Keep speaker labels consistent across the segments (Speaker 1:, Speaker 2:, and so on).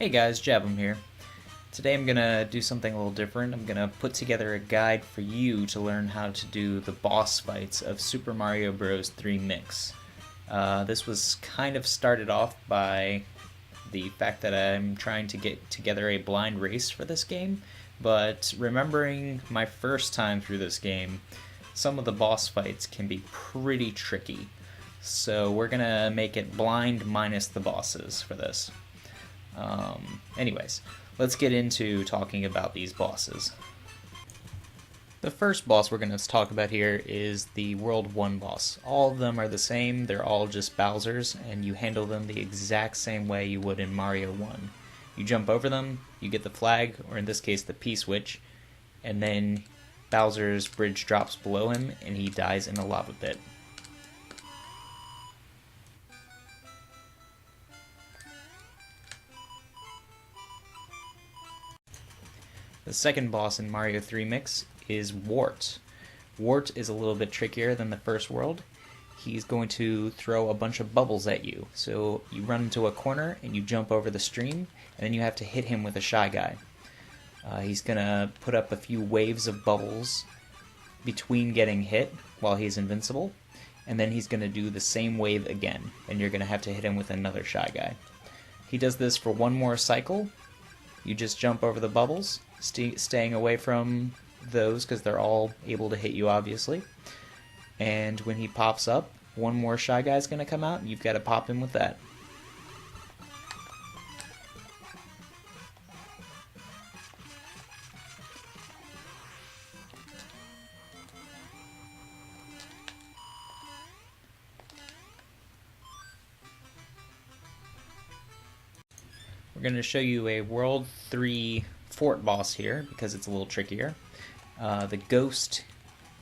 Speaker 1: Hey guys, Jabum here. Today I'm gonna do something a little different. I'm gonna put together a guide for you to learn how to do the boss fights of Super Mario Bros. 3 Mix. This was kind of started off by the fact that I'm trying to get together a blind race for this game, but remembering my first time through this game, some of the boss fights can be pretty tricky. So we're gonna make it blind minus the bosses for this. Anyways, let's get into talking about these bosses. The first boss we're going to talk about here is the World 1 boss. All of them are the same, they're all just Bowsers, and you handle them the exact same way you would in Mario 1. You jump over them, you get the flag, or in this case the P-switch, and then Bowser's bridge drops below him and he dies in a lava pit. The second boss in Mario 3 Mix is Wart. Wart is a little bit trickier than the first world. He's going to throw a bunch of bubbles at you. So you run into a corner and you jump over the stream, and then you have to hit him with a Shy Guy. He's going to put up a few waves of bubbles between getting hit while he's invincible, and then he's going to do the same wave again, and you're going to have to hit him with another Shy Guy. He does this for one more cycle. You just jump over the bubbles, staying away from those because they're all able to hit you, obviously. And when he pops up, one more Shy Guy's going to come out, and you've got to pop him with that. We're going to show you a World 3 Fort boss here because it's a little trickier. The ghost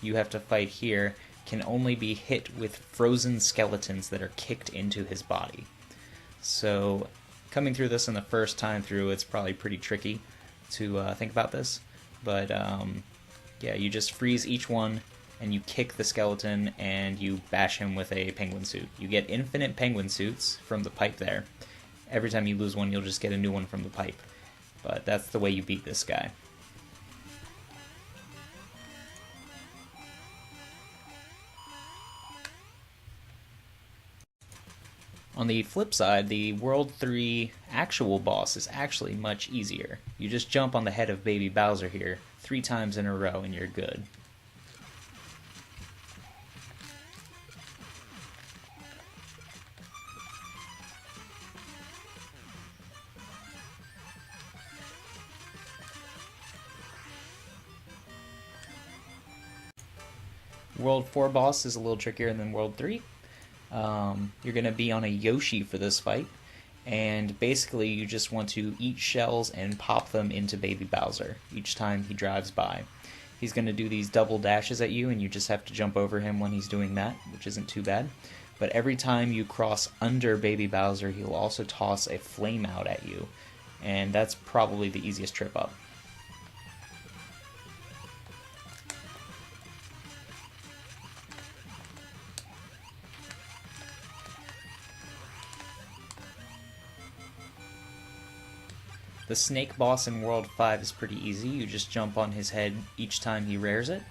Speaker 1: you have to fight here can only be hit with frozen skeletons that are kicked into his body. So coming through this in the first time through, it's probably pretty tricky to think about this. But yeah, you just freeze each one and you kick the skeleton and you bash him with a penguin suit. You get infinite penguin suits from the pipe there. Every time you lose one, you'll just get a new one from the pipe. But that's the way you beat this guy. On the flip side, the World 3 actual boss is actually much easier. You just jump on the head of Baby Bowser here 3 times in a row and you're good. World 4 boss is a little trickier than World 3. You're going to be on a Yoshi for this fight, and basically you just want to eat shells and pop them into Baby Bowser each time he drives by. He's going to do these double dashes at you, and you just have to jump over him when he's doing that, which isn't too bad. But every time you cross under Baby Bowser, he'll also toss a flame out at you, and that's probably the easiest trip up. The snake boss in World 5 is pretty easy. You just jump on his head each time he rares it.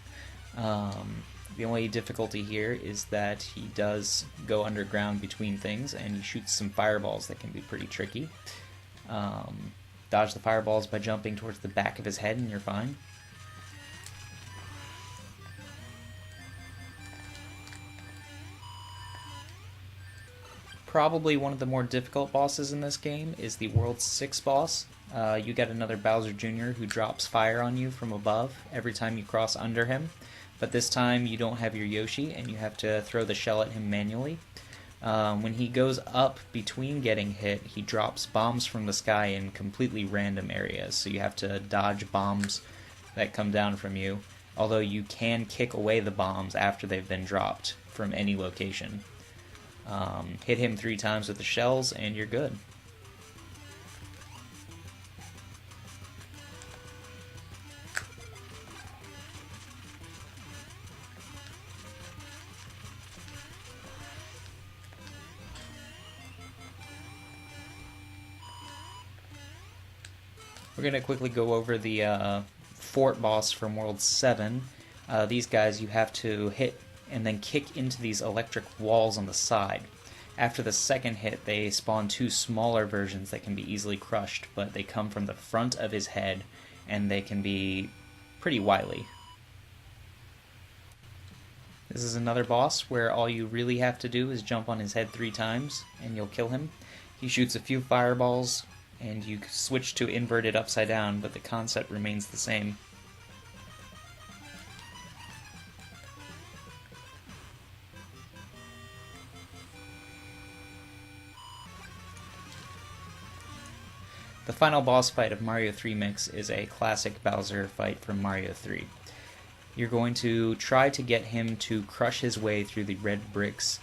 Speaker 1: The only difficulty here is that he does go underground between things, and he shoots some fireballs that can be pretty tricky. Dodge the fireballs by jumping towards the back of his head and you're fine. Probably one of the more difficult bosses in this game is the World 6 boss. You get another Bowser Jr. who drops fire on you from above every time you cross under him, but this time you don't have your Yoshi and you have to throw the shell at him manually. When he goes up between getting hit, he drops bombs from the sky in completely random areas, so you have to dodge bombs that come down from you, although you can kick away the bombs after they've been dropped from any location. Hit him 3 times with the shells and you're good. We're going to quickly go over the fort boss from World 7. These guys you have to hit and then kick into these electric walls on the side. After the second hit, they spawn two smaller versions that can be easily crushed, but they come from the front of his head, and they can be pretty wily. This is another boss where all you really have to do is jump on his head 3 times, and you'll kill him. He shoots a few fireballs, and you switch to inverted upside down, but the concept remains the same. The final boss fight of Mario 3 Mix is a classic Bowser fight from Mario 3. You're going to try to get him to crush his way through the red bricks